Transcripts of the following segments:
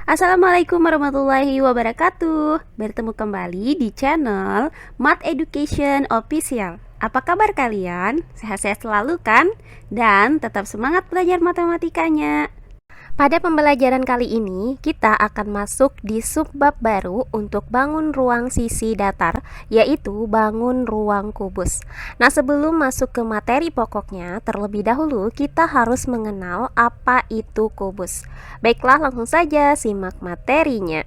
Assalamualaikum warahmatullahi wabarakatuh. Bertemu kembali di channel Math Education Official. Apa kabar kalian? Sehat-sehat selalu kan? Dan tetap semangat belajar matematikanya. Pada pembelajaran kali ini, kita akan masuk di subbab baru untuk bangun ruang sisi datar, yaitu bangun ruang kubus. Nah, sebelum masuk ke materi pokoknya, terlebih dahulu kita harus mengenal apa itu kubus. Baiklah, langsung saja simak materinya.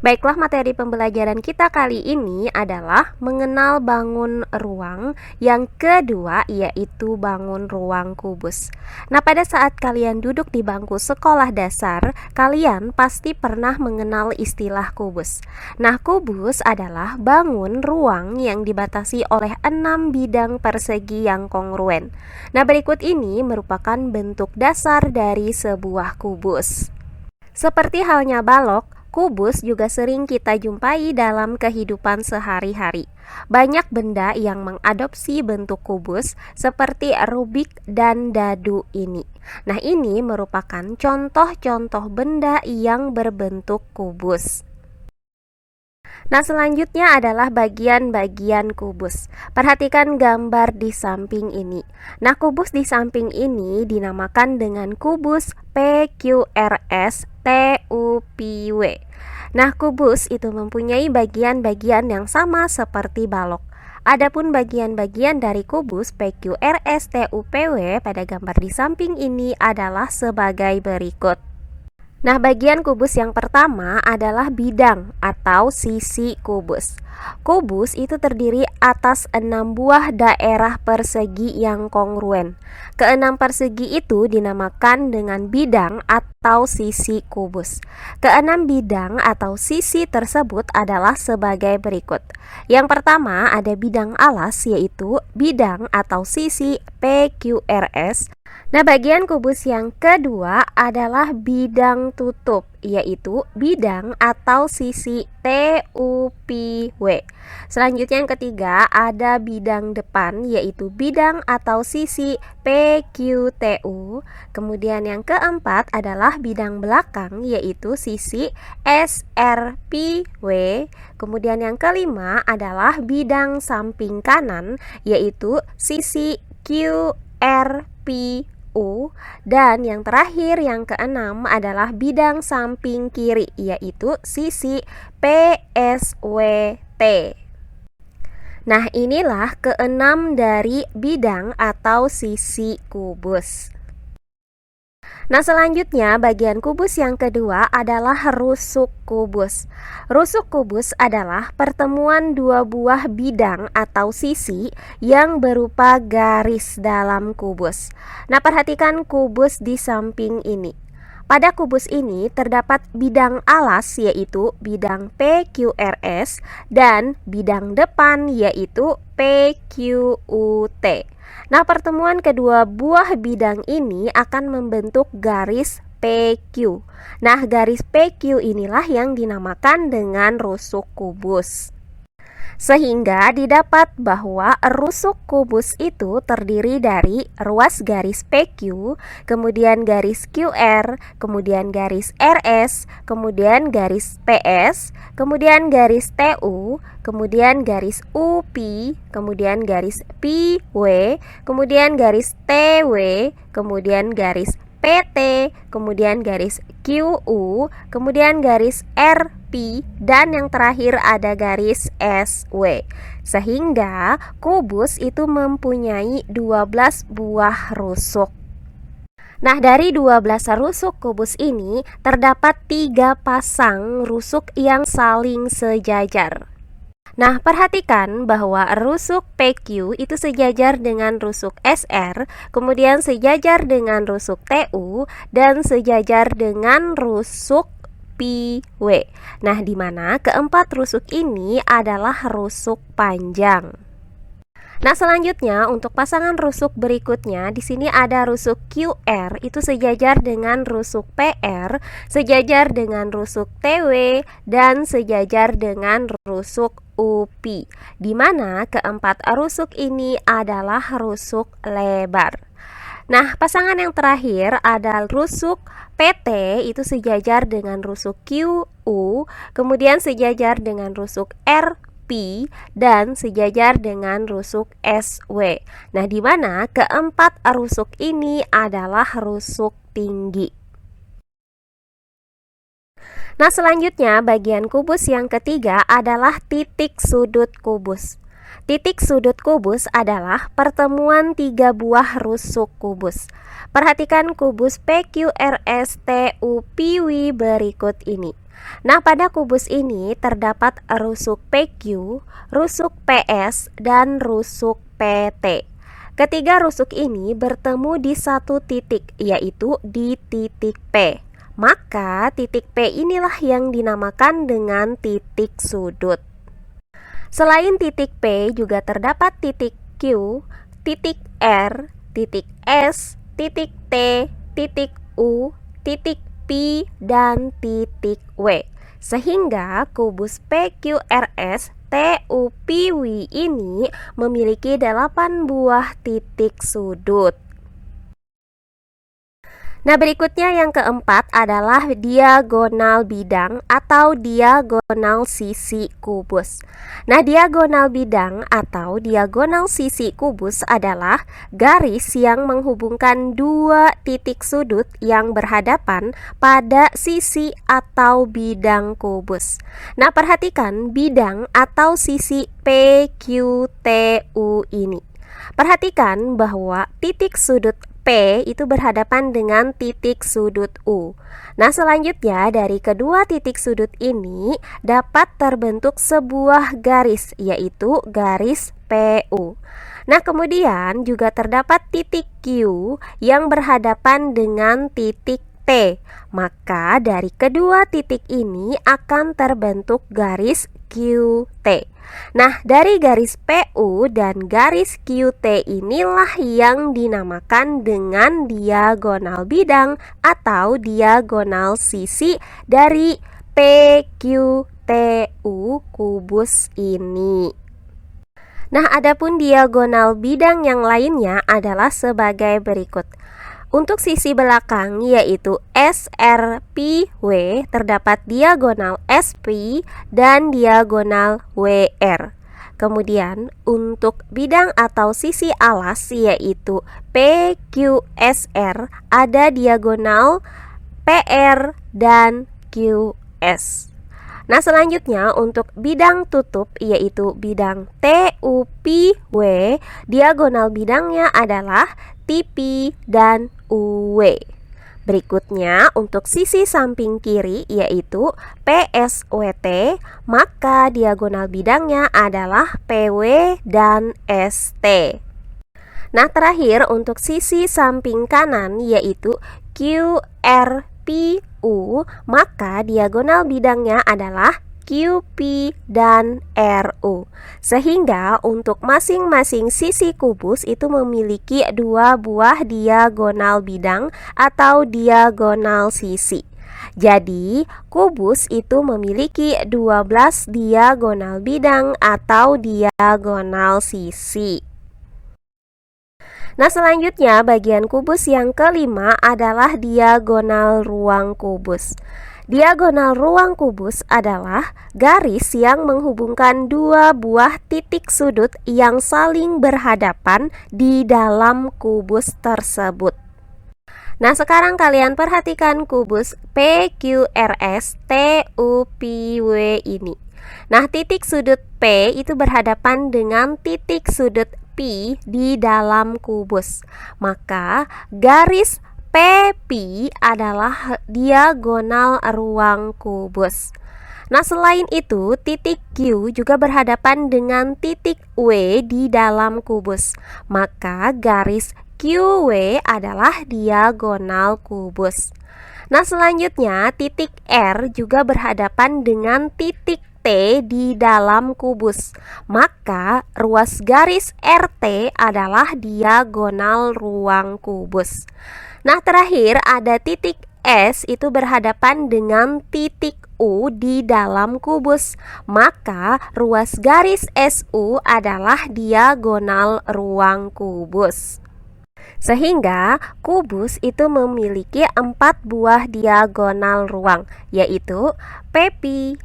Baiklah, materi pembelajaran kita kali ini adalah mengenal bangun ruang. Yang kedua yaitu bangun ruang kubus. Nah, pada saat kalian duduk di bangku sekolah dasar, kalian pasti pernah mengenal istilah kubus. Nah, kubus adalah bangun ruang yang dibatasi oleh 6 bidang persegi yang kongruen. Nah, berikut ini merupakan bentuk dasar dari sebuah kubus. Seperti halnya balok, kubus juga sering kita jumpai dalam kehidupan sehari-hari. Banyak benda yang mengadopsi bentuk kubus seperti Rubik dan dadu ini. Nah, ini merupakan contoh-contoh benda yang berbentuk kubus. Nah, selanjutnya adalah bagian-bagian kubus. Perhatikan gambar di samping ini. Nah, kubus di samping ini dinamakan dengan kubus PQRS TUPW. Nah, kubus itu mempunyai bagian-bagian yang sama seperti balok. Adapun bagian-bagian dari kubus PQRS TUPW pada gambar di samping ini adalah sebagai berikut. Nah, bagian kubus yang pertama adalah bidang atau sisi kubus. Kubus itu terdiri atas 6 buah daerah persegi yang kongruen. Keenam persegi itu dinamakan dengan bidang atau sisi kubus. Keenam bidang atau sisi tersebut adalah sebagai berikut. Yang pertama ada bidang alas, yaitu bidang atau sisi PQRS. Nah, bagian kubus yang kedua adalah bidang tutup, yaitu bidang atau sisi TUPW. Selanjutnya yang ketiga ada bidang depan, yaitu bidang atau sisi PQTU. Kemudian yang keempat adalah bidang belakang, yaitu sisi SRPW. Kemudian yang kelima adalah bidang samping kanan, yaitu sisi QRPU. Dan yang terakhir yang keenam adalah bidang samping kiri, yaitu sisi PSWT. Nah, inilah keenam dari bidang atau sisi kubus. Nah, selanjutnya bagian kubus yang kedua adalah rusuk kubus. Rusuk kubus adalah pertemuan dua buah bidang atau sisi yang berupa garis dalam kubus. Nah, perhatikan kubus di samping ini. Pada kubus ini terdapat bidang alas, yaitu bidang PQRS, dan bidang depan, yaitu PQUT. Nah, pertemuan kedua buah bidang ini akan membentuk garis PQ. Nah, garis PQ inilah yang dinamakan dengan rusuk kubus. Sehingga didapat bahwa rusuk kubus itu terdiri dari ruas garis PQ, kemudian garis QR, kemudian garis RS, kemudian garis PS, kemudian garis TU, kemudian garis UP, kemudian garis PW, kemudian garis TW, kemudian garis PT, kemudian garis QU, kemudian garis RP, dan yang terakhir ada garis SW. Sehingga kubus itu mempunyai 12 buah rusuk. Nah, dari 12 rusuk kubus ini terdapat 3 pasang rusuk yang saling sejajar. Nah, perhatikan bahwa rusuk PQ itu sejajar dengan rusuk SR, kemudian sejajar dengan rusuk TU, dan sejajar dengan rusuk PW. Nah, di mana keempat rusuk ini adalah rusuk panjang. Nah, selanjutnya untuk pasangan rusuk berikutnya, di sini ada rusuk QR itu sejajar dengan rusuk PR, sejajar dengan rusuk TW, dan sejajar dengan rusuk UPI, di mana keempat rusuk ini adalah rusuk lebar. Nah, pasangan yang terakhir ada rusuk PT itu sejajar dengan rusuk QU, kemudian sejajar dengan rusuk RP, dan sejajar dengan rusuk SW. Nah, di mana keempat rusuk ini adalah rusuk tinggi. Nah, selanjutnya bagian kubus yang ketiga adalah titik sudut kubus. Titik sudut kubus adalah pertemuan tiga buah rusuk kubus. Perhatikan kubus PQRSTUPW berikut ini. Nah, pada kubus ini terdapat rusuk PQ, rusuk PS, dan rusuk PT. Ketiga rusuk ini bertemu di satu titik, yaitu di titik P. Maka titik P inilah yang dinamakan dengan titik sudut. Selain titik P juga terdapat titik Q, titik R, titik S, titik T, titik U, titik P, dan titik W. Sehingga kubus PQRS TUPW ini memiliki 8 buah titik sudut. Nah, berikutnya yang keempat adalah diagonal bidang atau diagonal sisi kubus. Nah, diagonal bidang atau diagonal sisi kubus adalah garis yang menghubungkan dua titik sudut yang berhadapan pada sisi atau bidang kubus. Nah, perhatikan bidang atau sisi PQTU ini. Perhatikan bahwa titik sudut P itu berhadapan dengan titik sudut U. Nah, selanjutnya dari kedua titik sudut ini dapat terbentuk sebuah garis, yaitu garis PU. Nah, kemudian juga terdapat titik Q yang berhadapan dengan titik T. Maka dari kedua titik ini akan terbentuk garis QT. Nah, dari garis PU dan garis QT inilah yang dinamakan dengan diagonal bidang atau diagonal sisi dari PQTU kubus ini. Nah, adapun diagonal bidang yang lainnya adalah sebagai berikut. Untuk sisi belakang yaitu SRPW terdapat diagonal SP dan diagonal WR. Kemudian untuk bidang atau sisi alas yaitu PQSR ada diagonal PR dan QS. Nah, selanjutnya untuk bidang tutup yaitu bidang TUPW, diagonal bidangnya adalah TP dan UW. Berikutnya untuk sisi samping kiri yaitu PSWT, maka diagonal bidangnya adalah PW dan ST. Nah, terakhir untuk sisi samping kanan yaitu QRPU, maka diagonal bidangnya adalah QP dan RU. Sehingga untuk masing-masing sisi kubus itu memiliki dua buah diagonal bidang atau diagonal sisi. Jadi, kubus itu memiliki 12 diagonal bidang atau diagonal sisi. Nah, selanjutnya bagian kubus yang kelima adalah diagonal ruang kubus. Diagonal ruang kubus adalah garis yang menghubungkan dua buah titik sudut yang saling berhadapan di dalam kubus tersebut. Nah, sekarang kalian perhatikan kubus PQRS TUPW ini. Nah, titik sudut P itu berhadapan dengan titik sudut P di dalam kubus. Maka garis PP adalah diagonal ruang kubus. Nah, selain itu, titik Q juga berhadapan dengan titik W di dalam kubus. Maka garis QW adalah diagonal kubus. Nah, selanjutnya titik R juga berhadapan dengan titik RT di dalam kubus, maka ruas garis RT adalah diagonal ruang kubus. Nah, terakhir ada titik S itu berhadapan dengan titik U di dalam kubus, maka ruas garis SU adalah diagonal ruang kubus. Sehingga kubus itu memiliki 4 buah diagonal ruang, yaitu PP,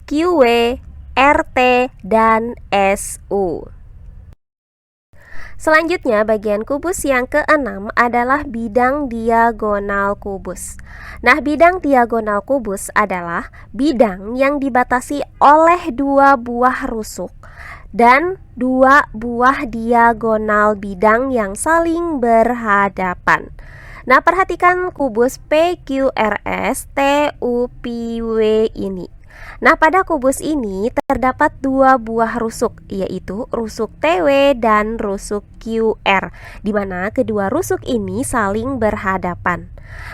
QW, RT, dan SU. Selanjutnya, bagian kubus yang keenam adalah bidang diagonal kubus. Nah, bidang diagonal kubus adalah bidang yang dibatasi oleh 2 buah rusuk dan 2 buah diagonal bidang yang saling berhadapan. Nah, perhatikan kubus PQRS TUPW ini. Nah, pada kubus ini terdapat 2 buah rusuk, yaitu rusuk TW dan rusuk QR, di mana kedua rusuk ini saling berhadapan.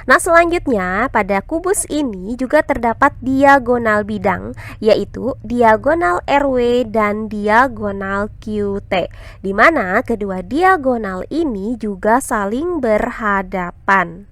Nah, selanjutnya pada kubus ini juga terdapat diagonal bidang, yaitu diagonal RW dan diagonal QT, di mana kedua diagonal ini juga saling berhadapan.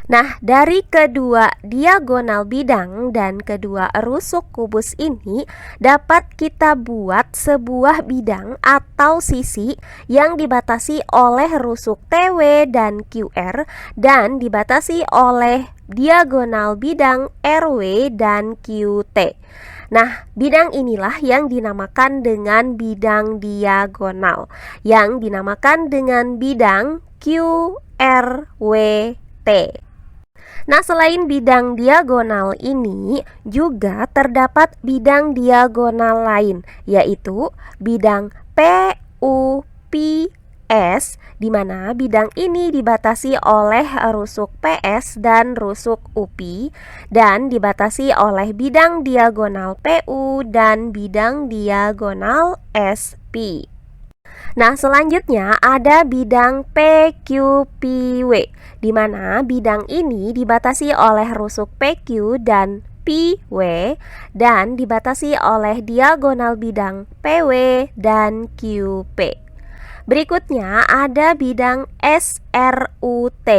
Nah, dari kedua diagonal bidang dan kedua rusuk kubus ini dapat kita buat sebuah bidang atau sisi yang dibatasi oleh rusuk TW dan QR dan dibatasi oleh diagonal bidang RW dan QT. Nah, bidang inilah yang dinamakan dengan bidang diagonal, yang dinamakan dengan bidang QRWT. Nah, selain bidang diagonal ini juga terdapat bidang diagonal lain, yaitu bidang PUPS, di mana bidang ini dibatasi oleh rusuk PS dan rusuk UP dan dibatasi oleh bidang diagonal PU dan bidang diagonal SP. Nah, selanjutnya ada bidang PQPW, di mana bidang ini dibatasi oleh rusuk PQ dan PW dan dibatasi oleh diagonal bidang PW dan QP. Berikutnya ada bidang SRUT,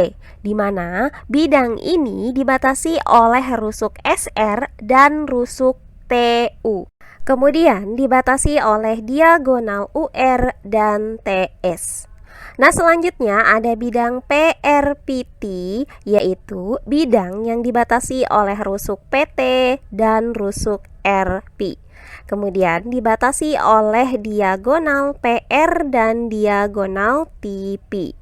di mana bidang ini dibatasi oleh rusuk SR dan rusuk TU. Kemudian dibatasi oleh diagonal UR dan TS. Nah, selanjutnya ada bidang PRPT, yaitu bidang yang dibatasi oleh rusuk PT dan rusuk RP. Kemudian dibatasi oleh diagonal PR dan diagonal TP.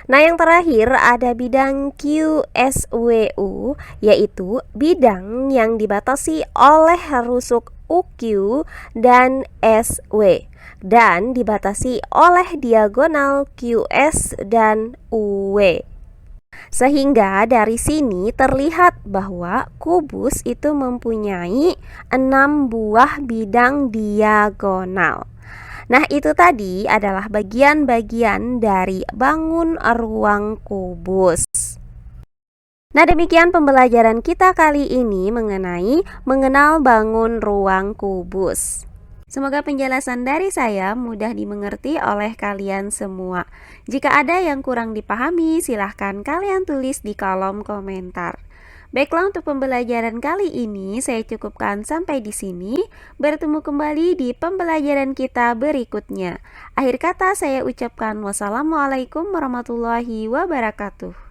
Nah, yang terakhir ada bidang QSWU, yaitu bidang yang dibatasi oleh rusuk UQ dan SW dan dibatasi oleh diagonal QS dan UW. Sehingga dari sini terlihat bahwa kubus itu mempunyai 6 buah bidang diagonal. Nah, itu tadi adalah bagian-bagian dari bangun ruang kubus. Nah, demikian pembelajaran kita kali ini mengenai mengenal bangun ruang kubus. Semoga penjelasan dari saya mudah dimengerti oleh kalian semua. Jika ada yang kurang dipahami, silahkan kalian tulis di kolom komentar. Baiklah, untuk pembelajaran kali ini saya cukupkan sampai di sini. Bertemu kembali di pembelajaran kita berikutnya. Akhir kata saya ucapkan wassalamualaikum warahmatullahi wabarakatuh.